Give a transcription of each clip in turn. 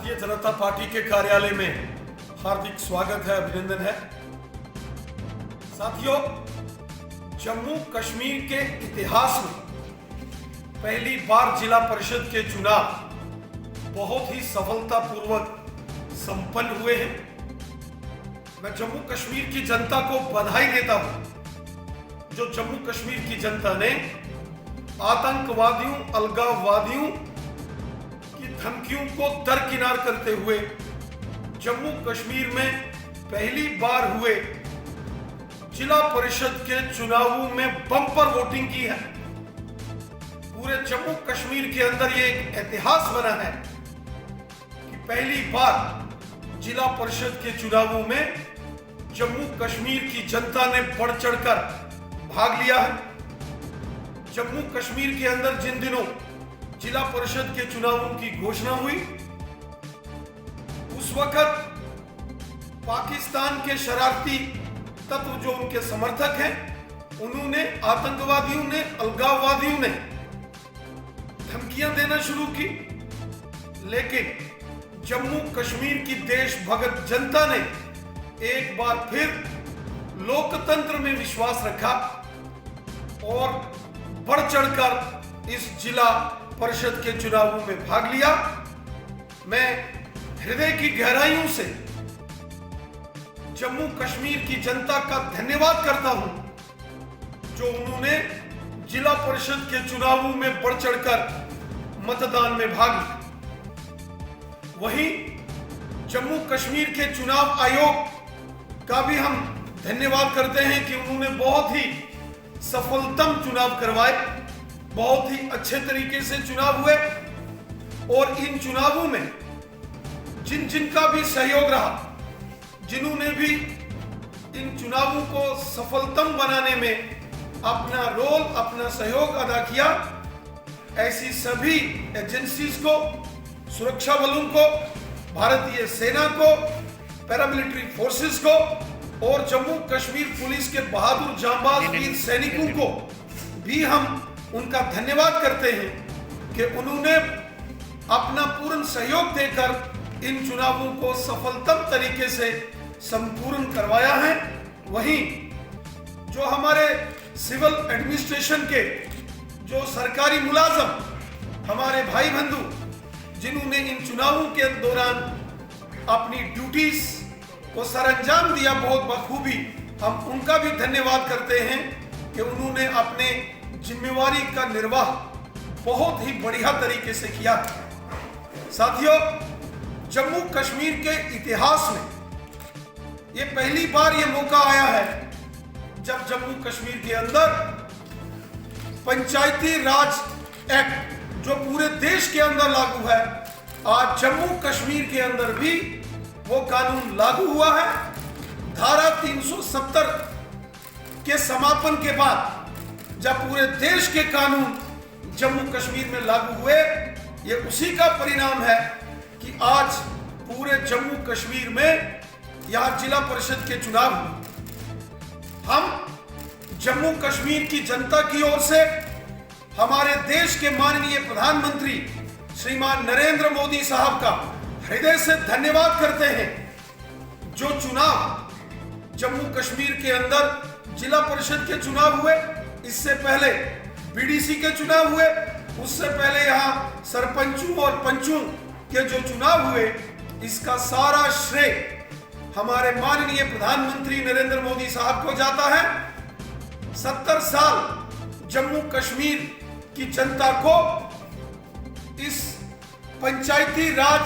Bharatiya Janata party के कार्यालय में हार्दिक स्वागत है, अभिनंदन है। साथियों, जम्मू कश्मीर के इतिहास में पहली बार जिला परिषद के चुनाव बहुत ही सफलतापूर्वक संपन्न हुए हैं। मैं जम्मू कश्मीर की जनता को बधाई देता हूं, जो जम्मू कश्मीर की जनता ने आतंकवादियों, अलगाववादियों की धमकियों को दरकिनार करते हुए जम्मू कश्मीर में पहली बार हुए जिला परिषद के चुनावों में बम्पर वोटिंग की है। पूरे जम्मू कश्मीर के अंदर ये एक इतिहास बना है कि पहली बार जिला परिषद के चुनावों में जम्मू कश्मीर की जनता ने बढ़ चढ़कर भाग लिया है। जम्मू कश्मीर के अंदर जिन दिनों जिला परिषद के चुनावों की घोषणा हुई, उस वक्त पाकिस्तान के शरारती तत्व जो उनके समर्थक हैं, उन्होंने, आतंकवादियों ने, अलगाववादियों ने धमकियां देना शुरू की। लेकिन जम्मू कश्मीर की देशभक्त जनता ने एक बार फिर लोकतंत्र में विश्वास रखा और बढ़ चढ़कर इस जिला परिषद के चुनावों में भाग लिया। मैं हृदय की गहराइयों से जम्मू कश्मीर की जनता का धन्यवाद करता हूं, जो उन्होंने जिला परिषद के चुनावों में बढ़ चढ़कर मतदान में भाग लिया। वहीं जम्मू कश्मीर के चुनाव आयोग का भी हम धन्यवाद करते हैं कि उन्होंने बहुत ही सफलतम चुनाव करवाए, बहुत ही अच्छे तरीके से चुनाव हुए और इन चुनावों में जिनका भी सहयोग रहा, जिन्होंने भी इन चुनावों को सफलतम बनाने में अपना रोल, अपना सहयोग अदा किया, ऐसी सभी एजेंसीज को, सुरक्षा बलों को, भारतीय सेना को, पैरामिलिट्री फोर्सेस को और जम्मू कश्मीर पुलिस के बहादुर जांबाज वीर सैनिकों को भी हम उनका धन्यवाद करते हैं कि उन्होंने अपना पूर्ण सहयोग देकर इन चुनावों को सफलतम तरीके से संपूर्ण करवाया है। वहीं जो हमारे सिविल एडमिनिस्ट्रेशन के जो सरकारी मुलाजम, हमारे भाई बंधु, जिन्होंने इन चुनावों के दौरान अपनी ड्यूटीज को सरअंजाम दिया बहुत बखूबी, हम उनका भी धन्यवाद करते हैं कि उन्होंने अपने जिम्मेवारी का निर्वाह बहुत ही बढ़िया तरीके से किया। साथियों, जम्मू कश्मीर के इतिहास में ये पहली बार ये मौका आया है जब जम्मू कश्मीर के अंदर पंचायती राज एक्ट जो पूरे देश के अंदर लागू है, आज जम्मू कश्मीर के अंदर भी वो कानून लागू हुआ है। धारा 370 के समापन के बाद जब पूरे देश के कानून जम्मू कश्मीर में लागू हुए, ये उसी का परिणाम है कि आज पूरे जम्मू कश्मीर में यहां जिला परिषद के चुनाव हुए। हम जम्मू कश्मीर की जनता की ओर से हमारे देश के माननीय प्रधानमंत्री श्रीमान नरेंद्र मोदी साहब का हृदय से धन्यवाद करते हैं। जो चुनाव जम्मू कश्मीर के अंदर जिला परिषद के चुनाव हुए, इससे पहले बीडीसी के चुनाव हुए, उससे पहले यहां सरपंचों और पंचों के जो चुनाव हुए, इसका सारा श्रेय हमारे माननीय प्रधानमंत्री नरेंद्र मोदी साहब को जाता है। 70 साल जम्मू कश्मीर की जनता को इस पंचायती राज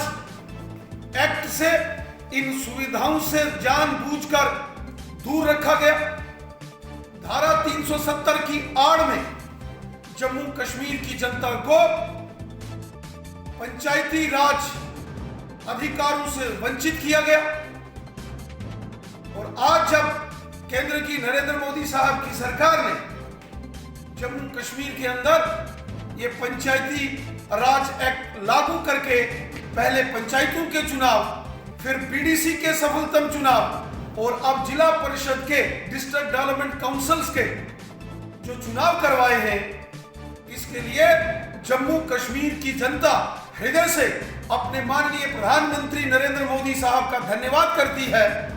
एक्ट से, इन सुविधाओं से जानबूझकर दूर रखा गया। धारा 370 की आड़ में जम्मू कश्मीर की जनता को पंचायती राज अधिकारों से वंचित किया गया। और आज जब केंद्र की नरेंद्र मोदी साहब की सरकार ने जम्मू कश्मीर के अंदर ये पंचायती राज एक्ट लागू करके पहले पंचायतों के चुनाव, फिर बीडीसी के सफलतम चुनाव और अब जिला परिषद के, डिस्ट्रिक्ट डेवलपमेंट काउंसिल्स के जो चुनाव करवाए हैं, इसके लिए जम्मू कश्मीर की जनता हृदय से अपने माननीय प्रधानमंत्री नरेंद्र मोदी साहब का धन्यवाद करती है।